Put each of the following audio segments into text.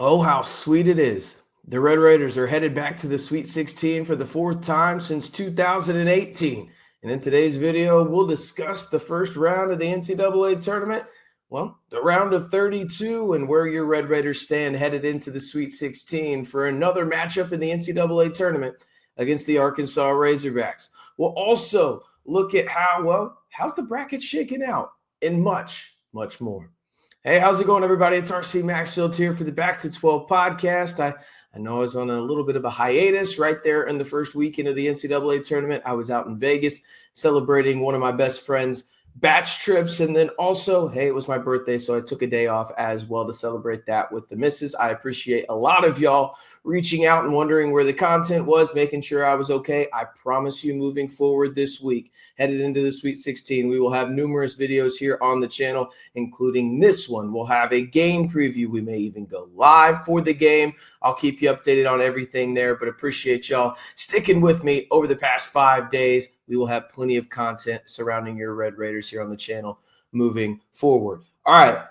Oh, how sweet it is. The Red Raiders are headed back to the Sweet 16 for the fourth time since 2018. And in today's video, we'll discuss the first round of the NCAA tournament. Well, the round of 32 and where your Red Raiders stand headed into the Sweet 16 for another matchup in the NCAA tournament against the Arkansas Razorbacks. We'll also look at how's the bracket shaking out and much, much more. Hey, how's it going, everybody? It's RC Maxfield here for the Back to 12 podcast. I know I was on a little bit of a hiatus right there in the first weekend of the NCAA tournament. I was out in Vegas celebrating one of my best friends' batch trips. And then also, hey, it was my birthday, so I took a day off as well to celebrate that with the missus. I appreciate a lot of y'all reaching out and wondering where the content was, making sure I was okay. I promise you, moving forward this week, headed into the Sweet 16, we will have numerous videos here on the channel, including this one. We'll have a game preview. We may even go live for the game. I'll keep you updated on everything there, but appreciate y'all sticking with me over the past 5 days. We will have plenty of content surrounding your Red Raiders here on the channel moving forward. All right.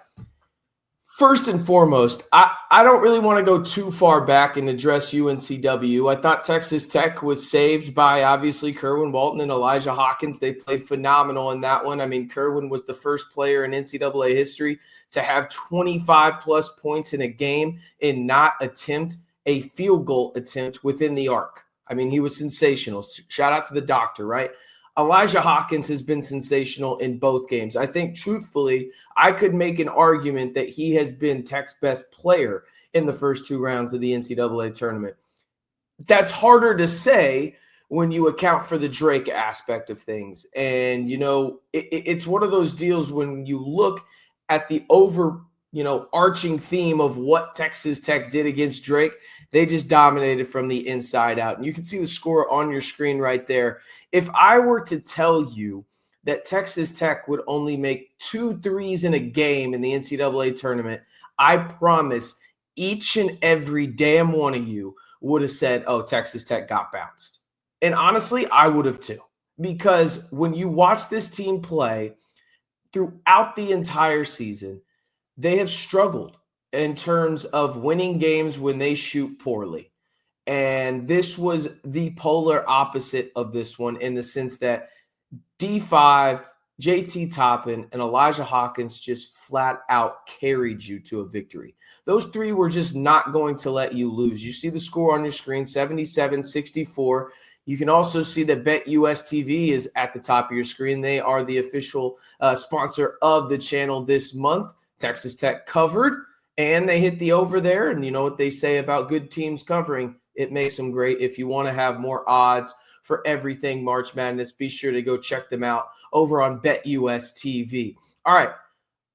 First and foremost, I don't really want to go too far back and address UNCW. I thought Texas Tech was saved by, obviously, Kerwin Walton and Elijah Hawkins. They played phenomenal in that one. I mean, Kerwin was the first player in NCAA history to have 25-plus points in a game and not attempt a field goal attempt within the arc. I mean, he was sensational. Shout out to the doctor, right? Elijah Hawkins has been sensational in both games. I think, truthfully, I could make an argument that he has been Tech's best player in the first two rounds of the NCAA tournament. That's harder to say when you account for the Drake aspect of things. And, it's one of those deals when you look at the arching theme of what Texas Tech did against Drake. They just dominated from the inside out. And you can see the score on your screen right there. If I were to tell you that Texas Tech would only make 2 threes in a game in the NCAA tournament, I promise each and every damn one of you would have said, oh, Texas Tech got bounced. And honestly, I would have too. Because when you watch this team play throughout the entire season, they have struggled in terms of winning games when they shoot poorly. And this was the polar opposite of this one in the sense that D5, JT Toppin, and Elijah Hawkins just flat out carried you to a victory. Those three were just not going to let you lose. You see the score on your screen, 77-64. You can also see that BetUS TV is at the top of your screen. They are the official sponsor of the channel this month. Texas Tech covered, and they hit the over there. And you know what they say about good teams covering. It makes them great. If you want to have more odds for everything March Madness, be sure to go check them out over on BetUS TV. All right,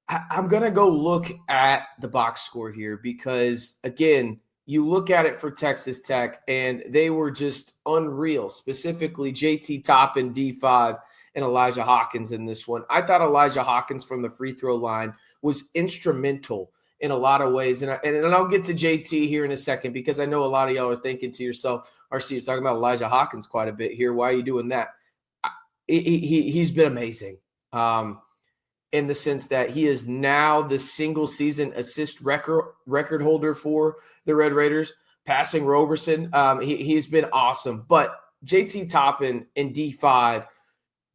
I'm going to go look at the box score here because, again, you look at it for Texas Tech, and they were just unreal, specifically JT Toppin, D5, and Elijah Hawkins in this one. I thought Elijah Hawkins from the free throw line was instrumental in a lot of ways. And I'll get to JT here in a second because I know a lot of y'all are thinking to yourself, RC, you're talking about Elijah Hawkins quite a bit here. Why are you doing that? He's been amazing in the sense that he is now the single season assist record holder for the Red Raiders, passing Roberson. He's been awesome. But JT Toppin and D5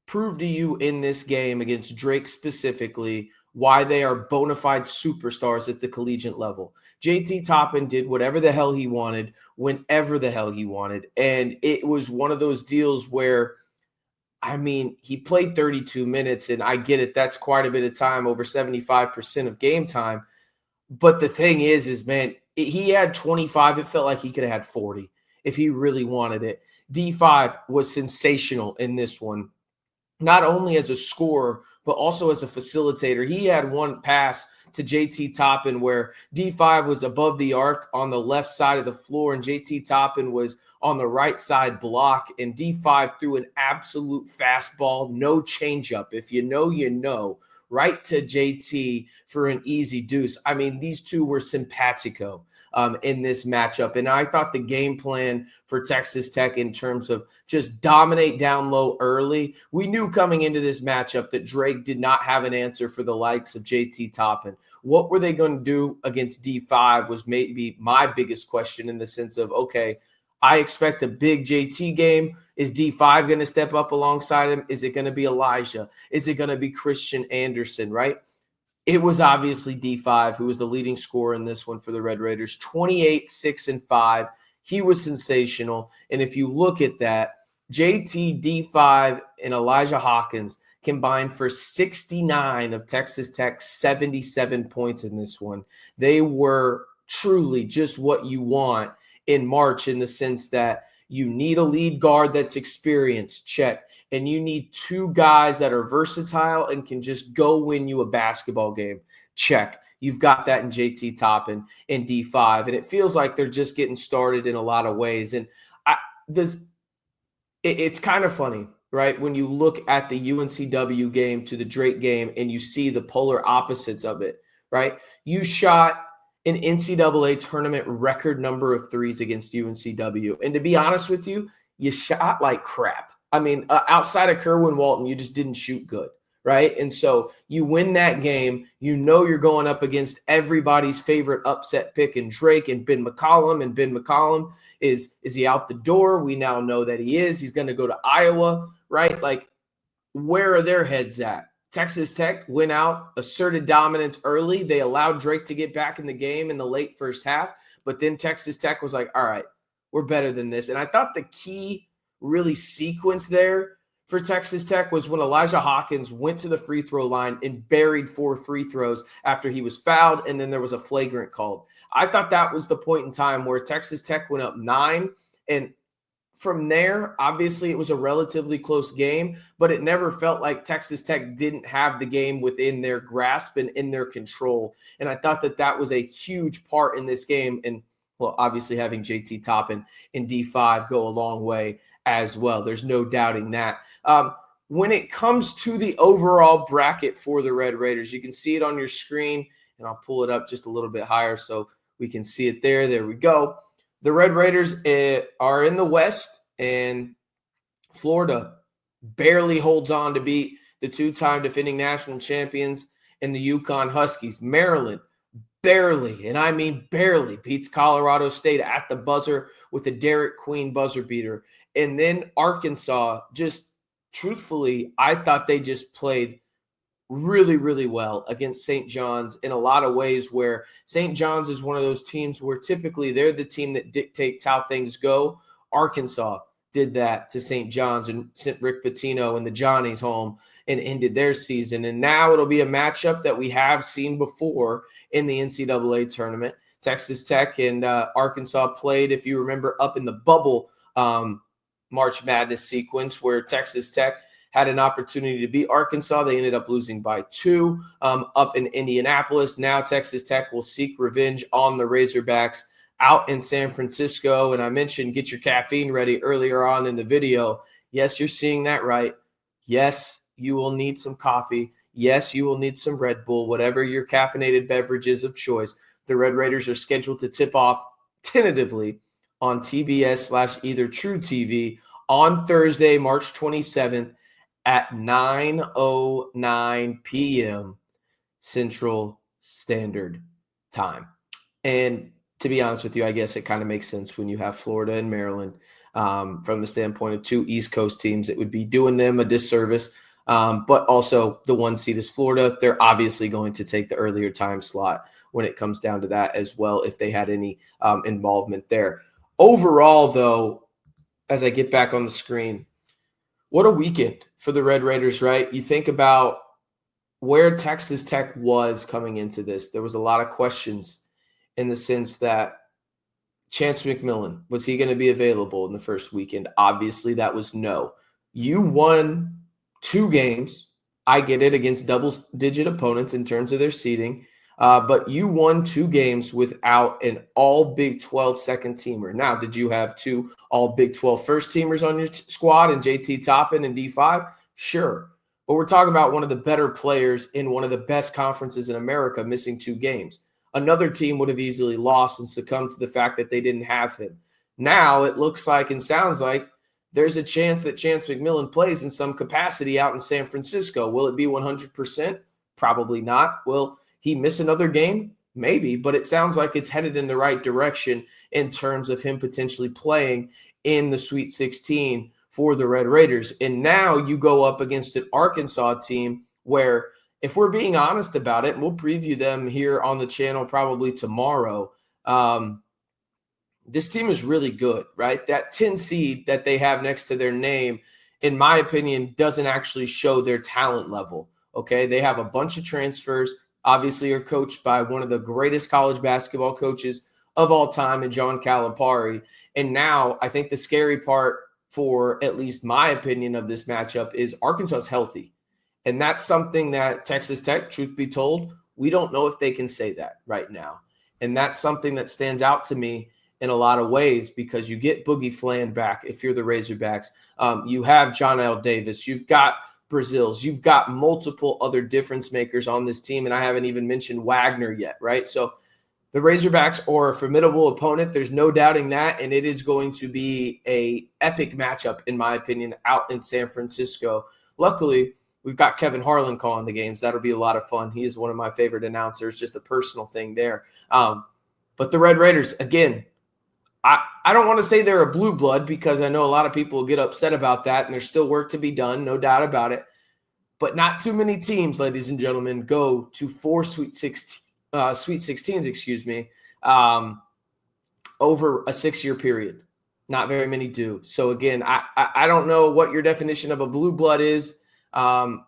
prove to you in this game against Drake specifically why they are bona fide superstars at the collegiate level. JT Toppin did whatever the hell he wanted, whenever the hell he wanted. And it was one of those deals where, I mean, he played 32 minutes, and I get it. That's quite a bit of time, over 75% of game time. But the thing is, man, he had 25. It felt like he could have had 40 if he really wanted it. D5 was sensational in this one, not only as a scorer, but also as a facilitator. He had one pass to JT Toppin where D5 was above the arc on the left side of the floor, and JT Toppin was on the right side block, and D5 threw an absolute fastball, no changeup. If you know, you know, right to JT for an easy deuce. I mean, these two were simpatico in this matchup. And I thought the game plan for Texas Tech in terms of just dominate down low early, we knew coming into this matchup that Drake did not have an answer for the likes of JT Toppin. What were they going to do against D5 was maybe my biggest question, in the sense of, okay, I expect a big JT game. Is D5 going to step up alongside him? Is it going to be Elijah? Is it going to be Christian Anderson, right? It was obviously D5 who was the leading scorer in this one for the Red Raiders, 28, 6, and 5. He was sensational. And if you look at that, JT, D5, and Elijah Hawkins combined for 69 of Texas Tech's 77 points in this one. They were truly just what you want in March, in the sense that you need a lead guard that's experienced, check. And you need two guys that are versatile and can just go win you a basketball game, check. You've got that in JT Toppin and D5. And it feels like they're just getting started in a lot of ways. And it's kind of funny, right? When you look at the UNCW game to the Drake game and you see the polar opposites of it, right? You shot an NCAA tournament record number of threes against UNCW. And to be honest with you, you shot like crap. I mean, outside of Kerwin Walton, you just didn't shoot good, right? And so you win that game. You know you're going up against everybody's favorite upset pick in Drake and Ben McCollum. And Ben McCollum, is he out the door? We now know that he is. He's going to go to Iowa, right? Like, where are their heads at? Texas Tech went out, asserted dominance early. They allowed Drake to get back in the game in the late first half. But then Texas Tech was like, all right, we're better than this. And I thought the key really sequence there for Texas Tech was when Elijah Hawkins went to the free throw line and buried 4 free throws after he was fouled, and then there was a flagrant called. I thought that was the point in time where Texas Tech went up 9, and from there, obviously, it was a relatively close game, but it never felt like Texas Tech didn't have the game within their grasp and in their control. And I thought that that was a huge part in this game. And, well, obviously having JT Toppin and D5 go a long way as well. There's no doubting that. When it comes to the overall bracket for the Red Raiders, you can see it on your screen, and I'll pull it up just a little bit higher so we can see it there. There we go. The Red Raiders are in the West, and Florida barely holds on to beat the 2-time defending national champions and the UConn Huskies. Maryland barely, and I mean barely, beats Colorado State at the buzzer with a Derek Queen buzzer beater. And then Arkansas, just truthfully, I thought they just played really, really well against St. John's in a lot of ways, where St. John's is one of those teams where typically they're the team that dictates how things go. Arkansas did that to St. John's and sent Rick Pitino and the Johnnies home and ended their season. And now it'll be a matchup that we have seen before in the NCAA tournament. Texas Tech and Arkansas played, if you remember, up in the bubble March Madness sequence, where Texas Tech had an opportunity to beat Arkansas. They ended up losing by 2 up in Indianapolis. Now Texas Tech will seek revenge on the Razorbacks out in San Francisco. And I mentioned get your caffeine ready earlier on in the video. Yes, you're seeing that right. Yes, you will need some coffee. Yes, you will need some Red Bull, whatever your caffeinated beverage is of choice. The Red Raiders are scheduled to tip off tentatively on TBS/either True TV on Thursday, March 27th at 9:09 p.m. Central Standard Time. And to be honest with you, I guess it kind of makes sense when you have Florida and Maryland from the standpoint of 2 East Coast teams. It would be doing them a disservice. But also the 1 seed is Florida. They're obviously going to take the earlier time slot when it comes down to that as well, if they had any involvement there. Overall, though, as I get back on the screen, what a weekend for the Red Raiders, right? You think about where Texas Tech was coming into this. There was a lot of questions in the sense that Chance McMillan, was he going to be available in the first weekend? Obviously, that was no. You won 2 games. I get it, against double-digit opponents in terms of their seeding. But you won 2 games without an all Big 12 second teamer. Now, did you have 2 all Big 12 first teamers on your squad and JT Toppin and D5? Sure. But we're talking about one of the better players in one of the best conferences in America missing 2 games. Another team would have easily lost and succumbed to the fact that they didn't have him. Now it looks like and sounds like there's a chance that Chance McMillan plays in some capacity out in San Francisco. Will it be 100%? Probably not. Will he miss another game? Maybe, but it sounds like it's headed in the right direction in terms of him potentially playing in the Sweet 16 for the Red Raiders. And now you go up against an Arkansas team where, if we're being honest about it, and we'll preview them here on the channel probably tomorrow, this team is really good, right? That 10 seed that they have next to their name, in my opinion, doesn't actually show their talent level, okay? They have a bunch of transfers, obviously are coached by one of the greatest college basketball coaches of all time in John Calipari. And now I think the scary part, for at least my opinion of this matchup, is Arkansas is healthy. And that's something that Texas Tech, truth be told, we don't know if they can say that right now. And that's something that stands out to me in a lot of ways, because you get Boogie Fland back if you're the Razorbacks. You have John L. Davis. You've got Brazils. You've got multiple other difference makers on this team, and I haven't even mentioned Wagner yet, right? So the Razorbacks are a formidable opponent. There's no doubting that, and it is going to be an epic matchup, in my opinion, out in San Francisco. Luckily, we've got Kevin Harlan calling the games. That'll be a lot of fun. He is one of my favorite announcers, just a personal thing there. But the Red Raiders, again, I don't want to say they're a blue blood, because I know a lot of people will get upset about that, and there's still work to be done, no doubt about it. But not too many teams, ladies and gentlemen, go to 4 Sweet 16s, over a 6-year period. Not very many do. So again, I don't know what your definition of a blue blood is, and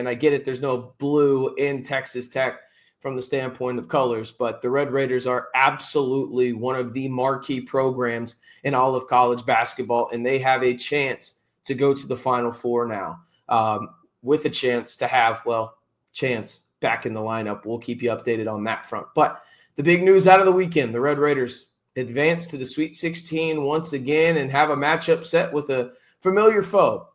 I get it. There's no blue in Texas Tech from the standpoint of colors, but the Red Raiders are absolutely one of the marquee programs in all of college basketball, and they have a chance to go to the Final Four now, with a chance to have, Chance back in the lineup. We'll keep you updated on that front. But the big news out of the weekend, the Red Raiders advance to the Sweet 16 once again and have a matchup set with a familiar foe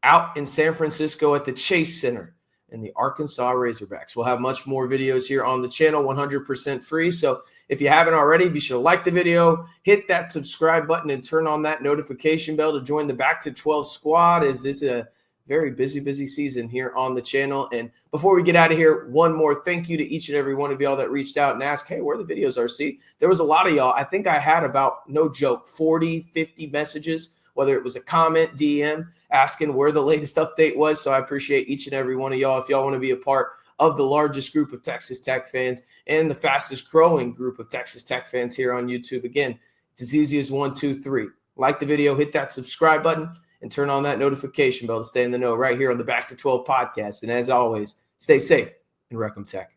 out in San Francisco at the Chase Center and the Arkansas Razorbacks. We'll have much more videos here on the channel, 100% free. So if you haven't already, be sure to like the video, hit that subscribe button, and turn on that notification bell to join the Back to 12 squad, as this is a very busy season here on the channel. And before we get out of here, one more thank you to each and every one of y'all that reached out and asked, hey, where are the videos, RC? There was a lot of y'all. I think I had about, no joke, 40, 50 messages, whether it was a comment, DM, asking where the latest update was. So I appreciate each and every one of y'all. If y'all want to be a part of the largest group of Texas Tech fans and the fastest growing group of Texas Tech fans here on YouTube, again, it's as easy as 1, 2, 3. Like the video, hit that subscribe button, and turn on that notification bell to stay in the know right here on the Back to 12 podcast. And as always, stay safe and Wreck 'em Tech.